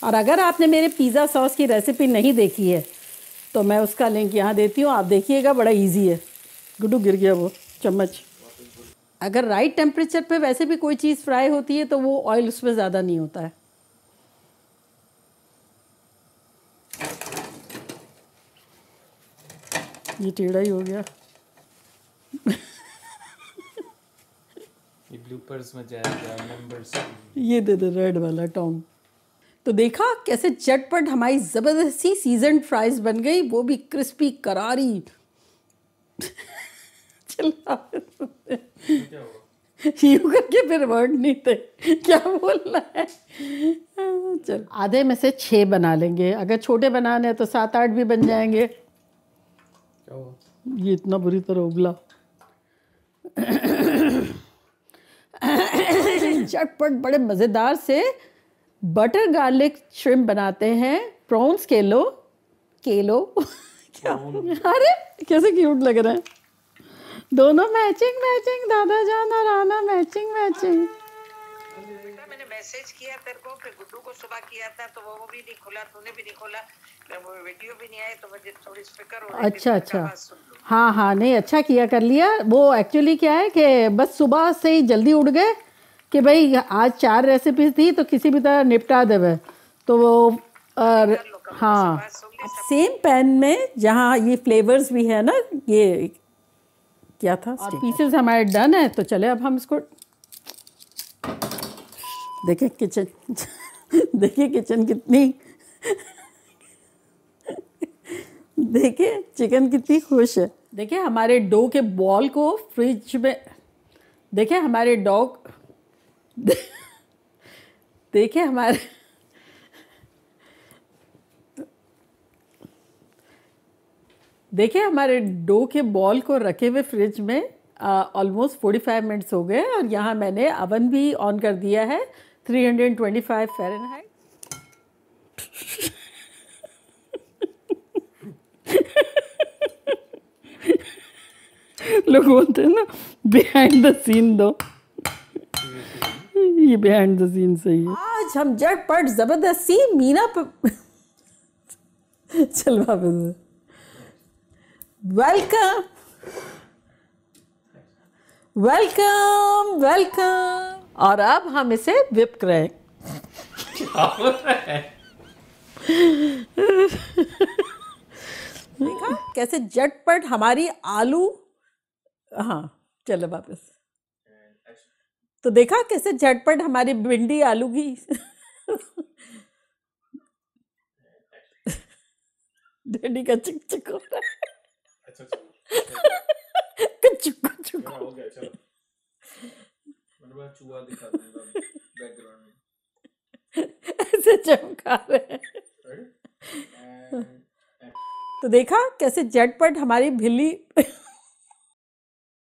और अगर आपने मेरे पिज़्ज़ा सॉस की रेसिपी नहीं देखी है तो मैं उसका लिंक यहाँ देती हूँ, आप देखिएगा, बड़ा इजी है। गुड्डू गिर गया वो चम्मच। अगर राइट टेम्परेचर पे वैसे भी कोई चीज़ फ्राई होती है तो वो ऑयल उसमें ज़्यादा नहीं होता है। ये टेढ़ा ही हो गया। ये ब्लूपर्स में जाएगा, मेंबर्स। ये दे दे रेड वाला टॉम। तो देखा कैसे झटपट हमारी ज़बरदस्ती सीजन फ्राइज बन गई, वो भी क्रिस्पी करारी। चला यूं करके फिर वर्ड नहीं थे, क्या बोलना है। चल आधे में से 6 बना लेंगे, अगर छोटे बनाने हैं तो 7-8 भी बन जाएंगे। क्या हुआ? ये इतना बुरी तरह उबला। झटपट बड़े मज़ेदार से बटर गार्लिक श्रिम्प बनाते हैं। प्रॉन्स केलो क्या, अरे कैसे क्यूट लग रहे हैं दोनों, मैचिंग मैचिंग, दादा जान और आना मैचिंग मैचिंग। मैंने मैसेज किया तेरे को, फिर गुड्डू को सुबह किया था तो वो भी नहीं खुला, तूने भी नहीं खोला, वो वीडियो भी नहीं आया तो मुझे थोड़ी फिक्र हो रही। अच्छा हाँ नहीं अच्छा किया, कर लिया। वो एक्चुअली क्या है कि बस सुबह से ही जल्दी उठ गए कि भाई आज 4 रेसिपीज थी तो किसी भी तरह निपटा देवे, तो वो हाँ सेम पैन में जहाँ ये फ्लेवर्स भी है ना, ये क्या था, और पीसेस हमारे डन है। तो चले अब हम इसको देखिए किचन देखिए किचन कितनी देखिए चिकन कितनी खुश है। देखिए हमारे डो के बॉल को फ्रिज में, देखिए हमारे डॉग देखिए हमारे देखिए हमारे डो के बॉल को रखे हुए फ्रिज में ऑलमोस्ट 45 मिनट्स हो गए। और यहाँ मैंने अवन भी ऑन कर दिया है 325 फ़ारेनहाइट। लोग बोलते हैं ना बिहाइंड द सीन दो, ये बिहाइंड द सीन सही है। आज हम झटपट जबरदस्ती मीना चल वापस। Welcome welcome welcome. और अब हम इसे विप करें। देखा कैसे झटपट हमारी आलू, हाँ चलो वापस। तो देखा कैसे झटपट हमारी भिंडी आलू की भिंडी का चिक चिक हो रहा है। कुचुक कुचुक हो गया। चलो मतलब चूहा दिखा दूंगा बैकग्राउंड में, ऐसे चमका रहे हैं। तो देखा कैसे झटपट हमारी भिल्ली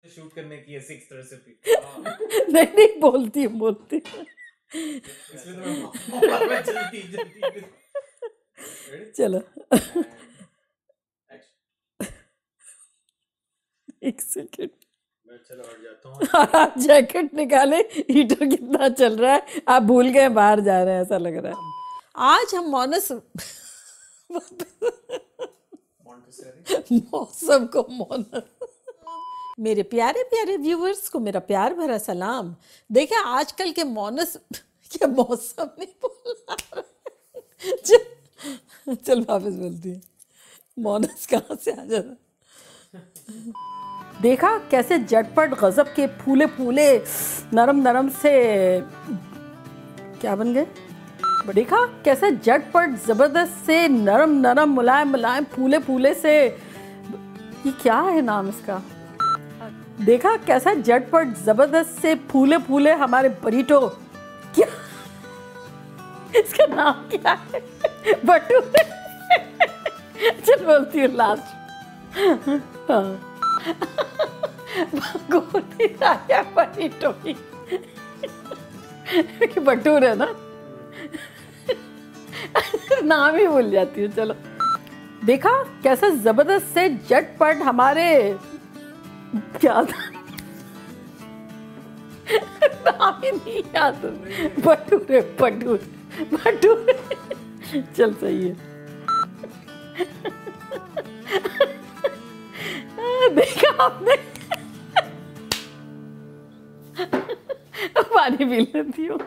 शूट करने की है 6th रेसिपी। नहीं बोलती इसलिए तो मैं जल्दी चलो एक सेकेंड, मैं चलो हट जाता हूँ। आप जैकेट निकाले, हीटर कितना चल रहा है, आप भूल गए बाहर जा रहे हैं ऐसा लग रहा है। आज हम मौसम को मेरे प्यारे प्यारे व्यूवर्स को मेरा प्यार भरा सलाम। देखे आजकल के क्या मौसम नहीं बोल, चल वापस बोलती है, मोनस कहाँ से आ जाता। देखा कैसे झटपट गजब के फूले फूले नरम नरम से क्या बन गए। देखा कैसे झटपट जबरदस्त से नरम नरम मुलायम मुलायम फूले फूले से, ये क्या है नाम इसका। देखा कैसा झटपट जबरदस्त से फूले फूले हमारे बरीटो, क्या इसका नाम क्या है, भटूरे। चल बोलती हूँ लास्ट। भटूरे ना, नाम ही भूल जाती हूँ। चलो देखा कैसे जबरदस्त से झटपट हमारे क्या था नाम ही नहीं याद, भटूरे भटूरे भटूरे चल सही है। देखा आपने? पानी पी लेती हूँ।